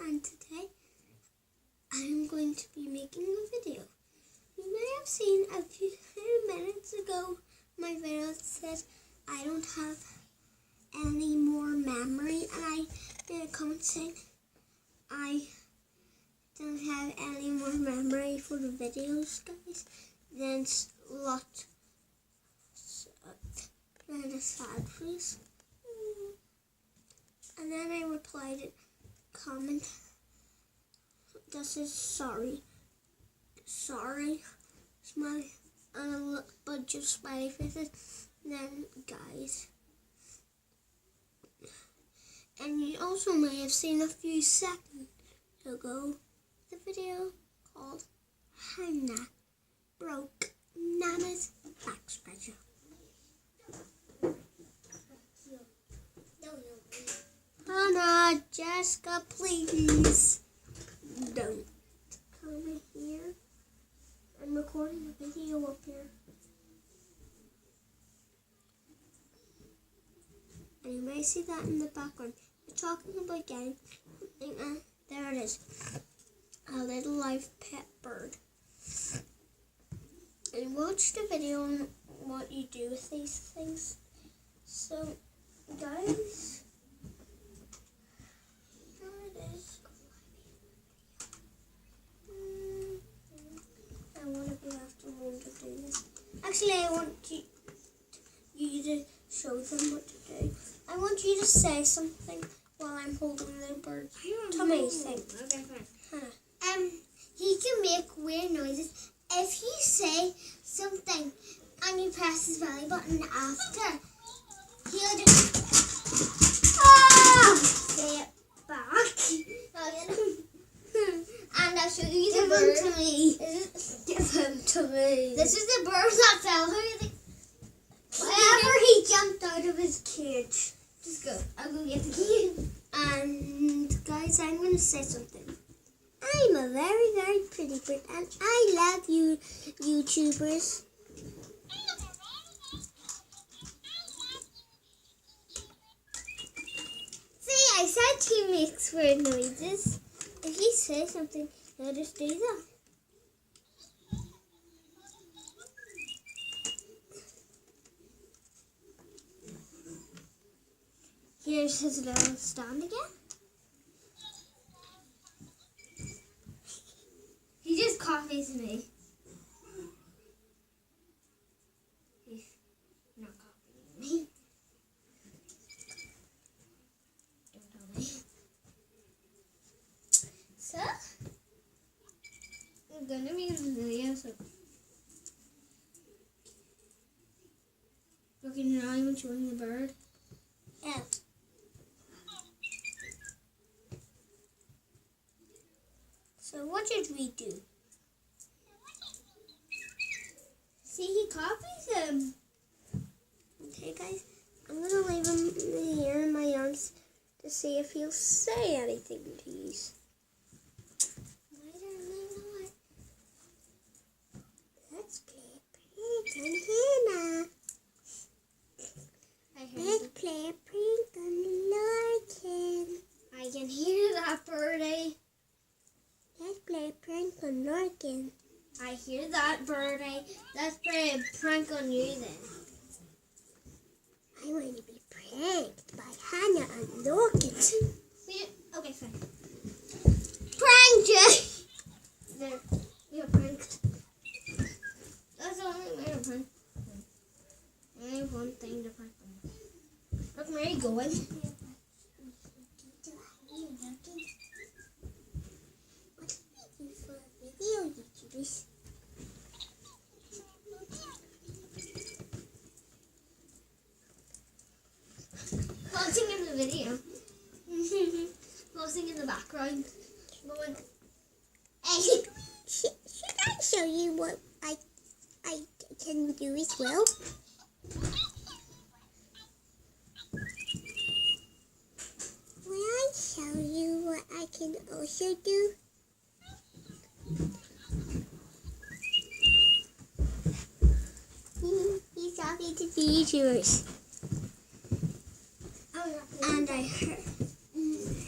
and today I'm going to be making a video. You may have seen a few minutes ago my video said I don't have any more memory, and I made a comment saying I don't have any more memory for the videos, guys. Then and a sad face. And then I replied a comment that says sorry, smiley, and a bunch of smiley faces. And then guys, and you also may have seen a few seconds ago the video called Hannah broke Nana's back scratcher. Hannah, Jessica, please don't come here. I'm recording a video up here. And you may see that in the background. We're talking about getting, there it is, a little live pet bird. And watch the video on what you do with these things. So, guys, here it is. I want to be afternoon to do this. Actually, I want you to show them what to do. I want you to say something while I'm holding the bird. Tell me anything. Okay, fine. Huh. He can make weird noises. If you say something and you press his belly button after, he'll just say it back. And I'll show you the bird. Give him to me. Give him to me. This is the bird that fell. Whenever he jumped out of his cage. Just go. I'll go get the key. And guys, I'm going to say something. I'm a very, very pretty bird, and I love you, YouTubers. See, I said he makes weird noises. If you say something, he'll just do that. Here's his little stand again. He just copies me. He's not copying me. Don't tell me. So, I'm gonna be in the video, so. Okay, now I'm showing the bird. Yeah. So what did we do? See, he copies him. Okay, guys, I'm gonna leave him here in my arms to see if he'll say anything, please. Let's play prank on Hannah. Let's play a prank on Larkin. I can hear that birdie. Let's play a prank on Larkin. I hear that birdie. Let's play a prank on you then. I want to be pranked by Hannah and Larkin. Okay, fine. Prank Jay! There, you're pranked. That's the only way to prank. I have one thing to prank on. Look, where are you going? YouTubers. Closing in the video. Closing in the background. Going, hey. Should I show you what I can do as well? Will I show you what I can also do? He's talking to the YouTubers. And I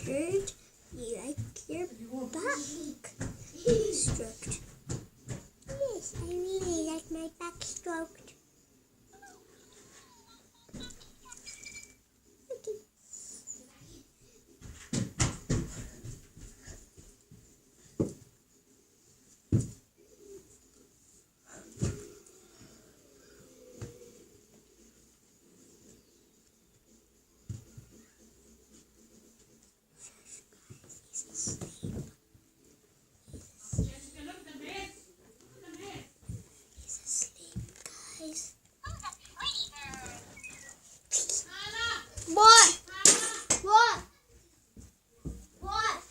heard you like stroked. Yes, I really like my back stroked. Okay. He's asleep, guys. What? What? What?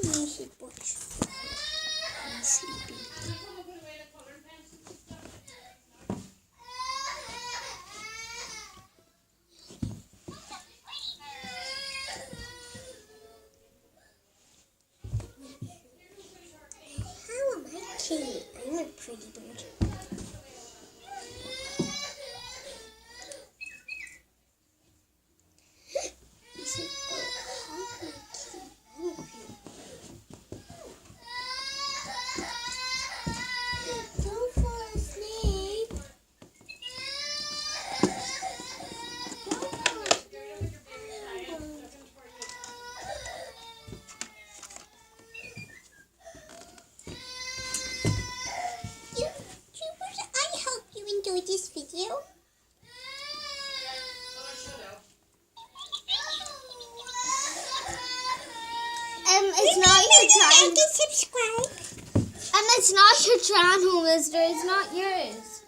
You should watch. I'm sleeping. How am I cute? I'm a pretty bird. You should go. How am I cute? I'm a pretty bird. Don't fall asleep. Don't fall asleep. YouTubers, I hope you enjoyed this video. It's not your channel. And subscribe. It's not your channel, mister. It's not yours.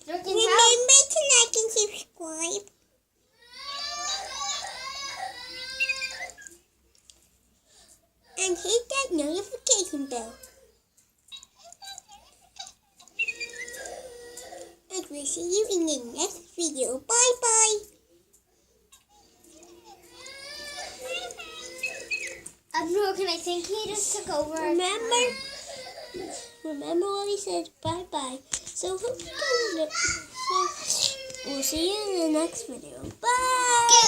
You can tell. Remember to like and subscribe. And hit that notification bell. And we'll see you in the next video. Bye bye. Broken, I think he just took over. Remember what he said. Bye bye. So hope you guys. So we'll see you in the next video. Bye.